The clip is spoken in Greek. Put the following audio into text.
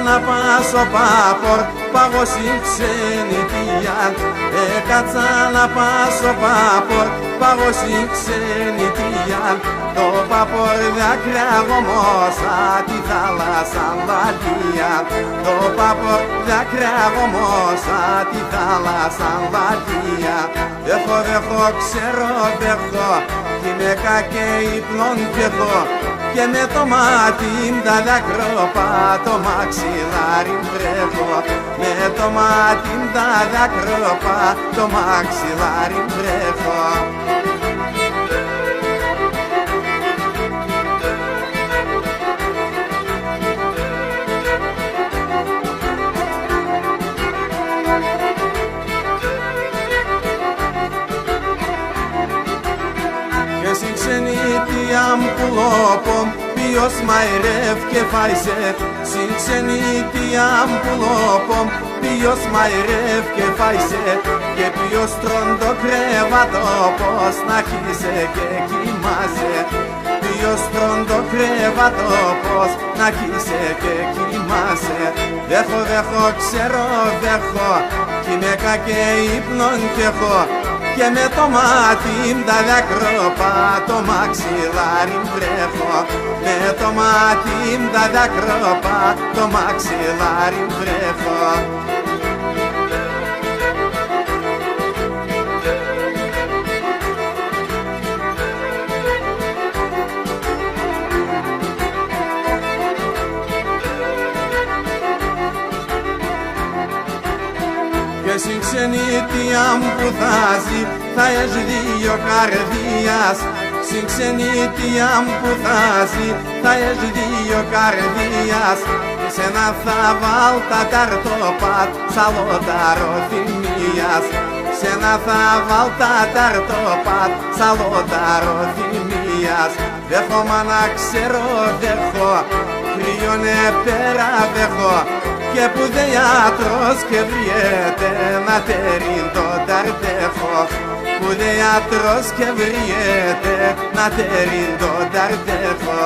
να πάσω πάπορ, πάγω στην ξενιτία. Έκατσα να πάσω πάπορ, πάγω στην ξενιτία. Το πάπορ δάκρυα γομώσα τη θάλασσα βαλία. Το πάπορ δάκρυα γομώσα τη θάλασσα βαλία. Δέχω, ξέρω, δέχω, κι είναι κακέ ύπνον κι εγώ. Και με το μάτι τα δάκρωπα το μαξιλάρι βρέχω. Με το μάτι τα δάκρωπα το μαξιλάρι βρέχω. Και στην ξενιτία μου πουλόπω, ποιος μαϊρεύ και φάισε. Στην ξενιτία μου πουλόπω, ποιος μαϊρεύ και φάισε. Και ποιος τρών το κρέβατο, πως να χύσε και κοιμάσαι. Ποιος τρών το κρέβατο, πως να χύσε και κοιμάσαι. Δέχω, ξέρω, δέχω, κι είναι κακέ ύπνον κι εγώ. Και με το μάτι τα δάκρωπα το μαξιλάρι βρέχω. Με το μάτι τα δάκρωπα το μαξιλάρι βρέχω. Και στην ξενιτία μου που θάζει θα έχει δύο καρδίας. Στην ξενιτία μου που θάζει θα έχει δύο καρδίας. Και σένα θα βάλ τα ταρτόπατ σαλόταρο θυμίας. Σένα θα βάλ τα ταρτόπατ σαλόταρο θυμίας. Δέχομαι να ξέρω, δέχω, κρύωνε πέρα δέχω. Και που δε ιατρός και βριέται να τερίν το ταρτέχω. Που δε ιατρός και βριέται να τερίν το ταρτέχω.